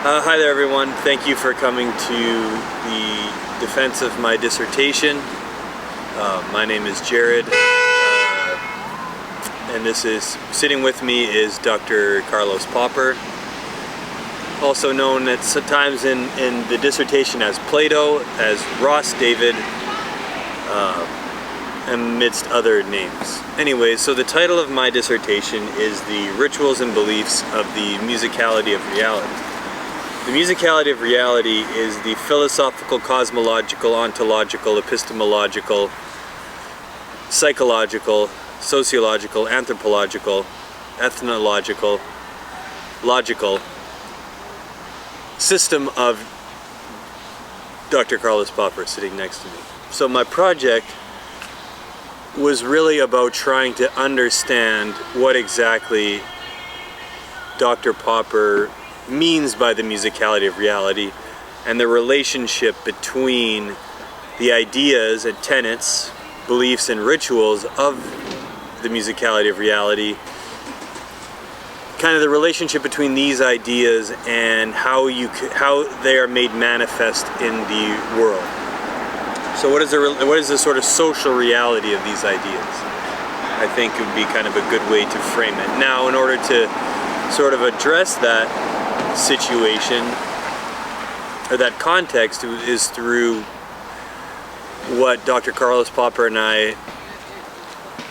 Hi there, everyone. Thank you for coming to the defense of my dissertation. My name is Jared, and sitting with me is Dr. Carlos Popper, also known at times in the dissertation as Plato, as Ross David, amidst other names. Anyway, so the title of my dissertation is The Rituals and Beliefs of the Musicality of Reality. The musicality of reality is the philosophical, cosmological, ontological, epistemological, psychological, sociological, anthropological, ethnological, logical system of Dr. Carlos Popper sitting next to me. So my project was really about trying to understand what exactly Dr. Popper means by the musicality of reality and the relationship between the ideas and tenets, beliefs and rituals of the musicality of reality, kind of the relationship between these ideas and how they are made manifest in the world. So what is the sort of social reality of these ideas? I think it would be kind of a good way to frame it. Now, in order to sort of address that situation or that context is through what Dr. Carlos Popper and I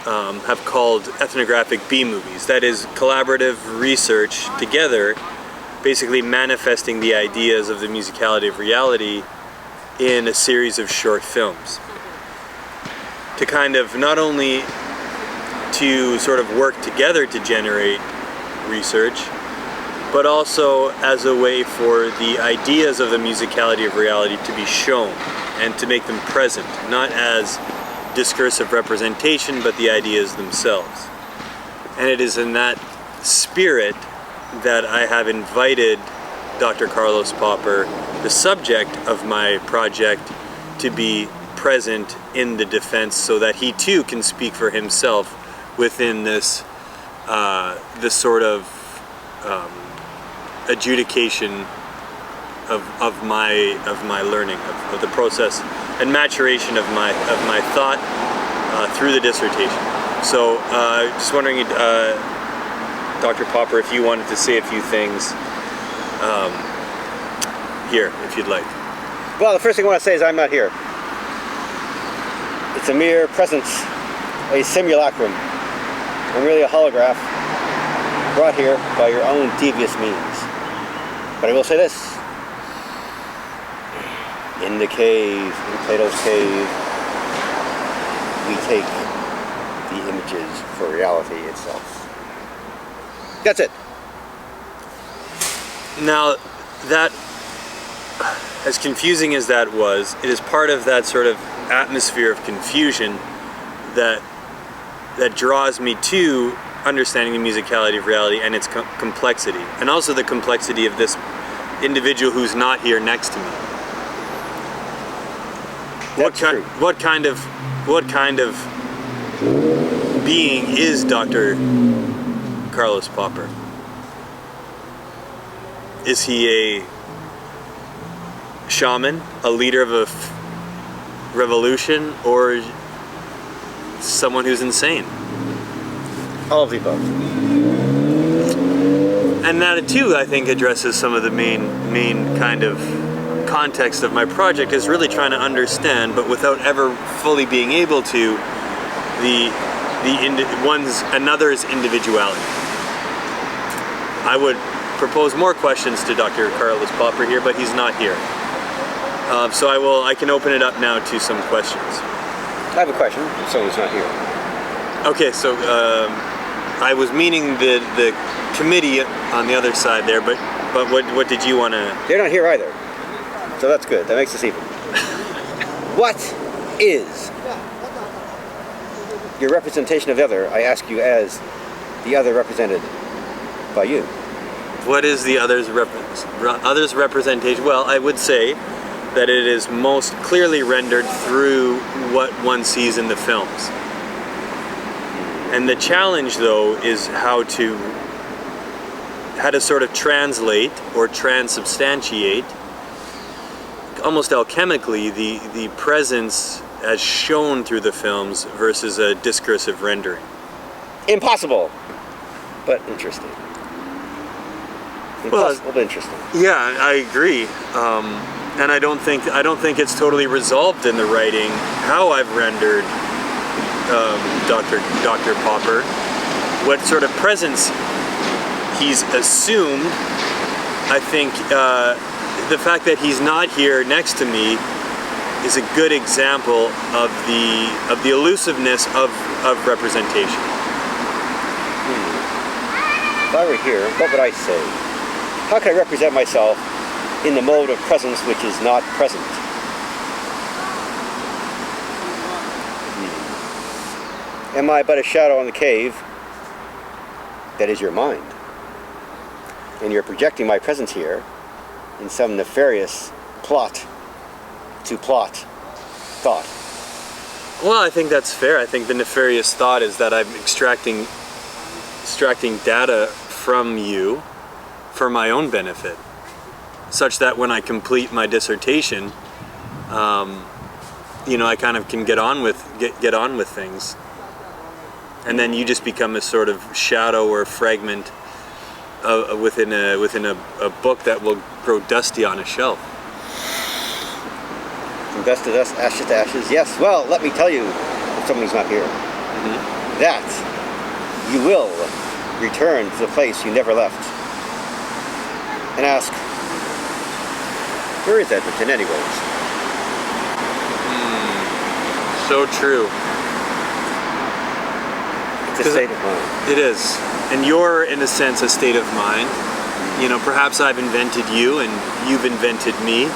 have called ethnographic B-movies. That is collaborative research together, basically manifesting the ideas of the musicality of reality in a series of short films. To kind of not only to sort of work together to generate research, but also as a way for the ideas of the musicality of reality to be shown and to make them present, not as discursive representation, but the ideas themselves. And it is in that spirit that I have invited Dr. Carlos Popper, the subject of my project, to be present in the defense so that he too can speak for himself within this sort of adjudication of my learning, of the process and maturation of my thought through the dissertation. So just wondering, Dr. Popper, if you wanted to say a few things here, if you'd like. Well, the first thing I want to say is I'm not here. It's a mere presence, a simulacrum. I'm really a holograph brought here by your own devious means. But I will say this. In the cave, in Plato's cave, we take the images for reality itself. That's it. Now, that, as confusing as that was, it is part of that sort of atmosphere of confusion that draws me to understanding the musicality of reality and its complexity, and also the complexity of this individual who's not here next to me. What kind of being is Dr. Carlos Popper? Is he a shaman, a leader of a revolution, or someone who's insane? All of the above. And that too, I think, addresses some of the main kind of context of my project, is really trying to understand, but without ever fully being able to, another's individuality. I would propose more questions to Dr. Carlos Popper here, but he's not here. So I can open it up now to some questions. I have a question if someone's not here. Okay, so I was meaning the committee on the other side there, but what did you want to? They're not here either, so that's good. That makes us even. What is your representation of the other? I ask you as the other represented by you. What is the other's representation? Well, I would say that it is most clearly rendered through what one sees in the films. And the challenge, though, is how to how to sort of translate or transubstantiate, almost alchemically, the presence as shown through the films versus a discursive rendering. Impossible, but interesting. Impossible, but interesting. Yeah, I agree. And I don't think it's totally resolved in the writing how I've rendered Dr. Popper, what sort of presence he's assumed. I think the fact that he's not here next to me is a good example of the elusiveness of representation. If I were here, what would I say? How can I represent myself in the mode of presence which is not present? Am I but a shadow on the cave that is your mind? And you're projecting my presence here in some nefarious plot to plot thought. Well, I think that's fair. I think the nefarious thought is that I'm extracting data from you for my own benefit, such that when I complete my dissertation, I kind of can get on with things, and then you just become a sort of shadow or fragment within a book that will grow dusty on a shelf. From dust to dust, ashes to ashes. Yes. Well, let me tell you, if somebody's not here, that you will return to the place you never left and ask, where is Edmonton anyways? So true. It's a state of mind. It is. And you're, in a sense, a state of mind. Perhaps I've invented you and you've invented me.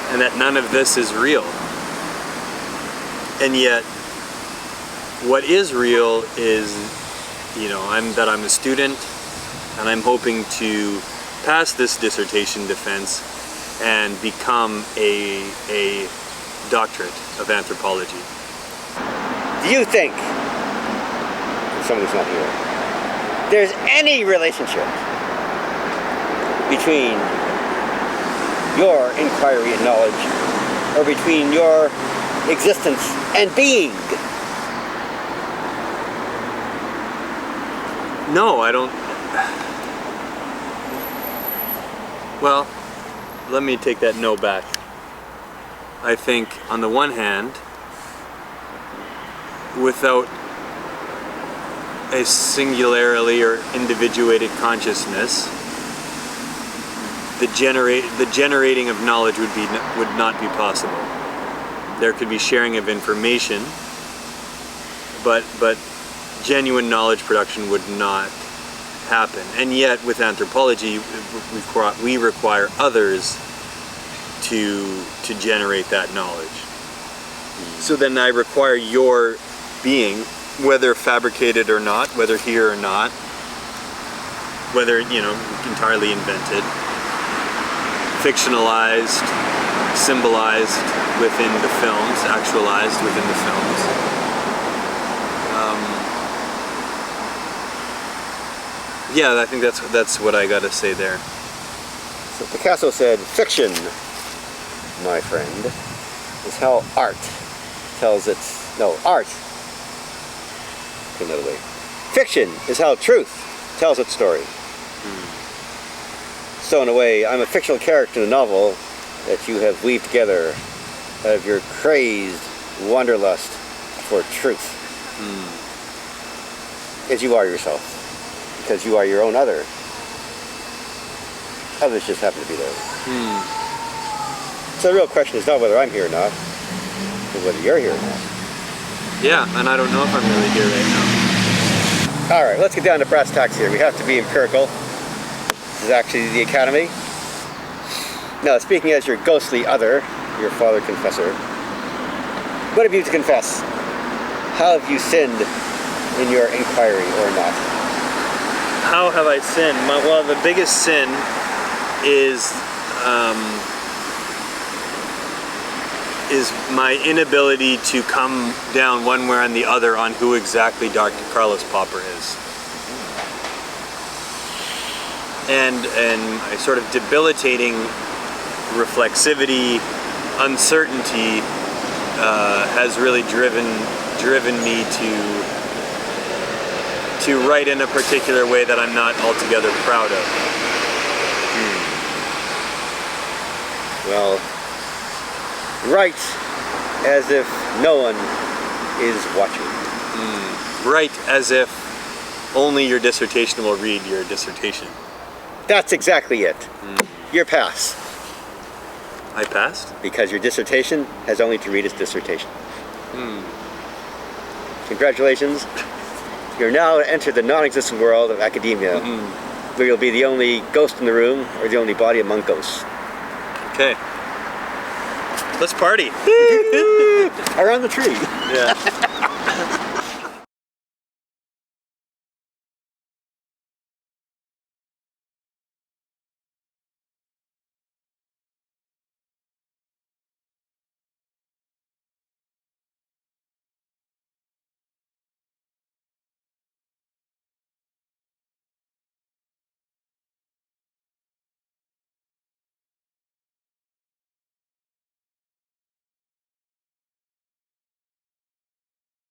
And that none of this is real. And yet, what is real is, I'm a student, and I'm hoping to pass this dissertation defense and become a doctorate of anthropology. Do you think, if somebody's not here, there's any relationship between your inquiry and knowledge, or between your existence and being? No, I don't. Well, let me take that no back. I think, on the one hand, without a singularly or individuated consciousness, the generating of knowledge would not be possible. There could be sharing of information, but genuine knowledge production would not happen. And yet, with anthropology, we require others to generate that knowledge. So then I require your being, whether fabricated or not, whether here or not, whether entirely invented, fictionalized, symbolized within the films, actualized within the films. I think that's what I got to say there. So Picasso said, fiction, my friend, is how art tells art. Another way. Fiction is how truth tells its story. So in a way, I'm a fictional character in a novel that you have weaved together out of your crazed wanderlust for truth. As you are yourself. Because you are your own other. Others just happen to be there. So the real question is not whether I'm here or not, but whether you're here or not. Yeah, and I don't know if I'm really here right now. Alright, let's get down to brass tacks here. We have to be empirical. This is actually the Academy. Now, speaking as your ghostly other, your father confessor, what have you to confess? How have you sinned in your inquiry or not? How have I sinned? Well, the biggest sin is my inability to come down one way or the other on who exactly Dr. Carlos Popper is. and my sort of debilitating reflexivity, uncertainty has really driven me to write in a particular way that I'm not altogether proud of. Well, write as if no one is watching. Write as if only your dissertation will read your dissertation. That's exactly it. Your pass. I passed? Because your dissertation has only to read its dissertation. Congratulations. You're now entered the non-existent world of academia, where you'll be the only ghost in the room or the only body among ghosts. Okay. Let's party. Around the tree. Yeah.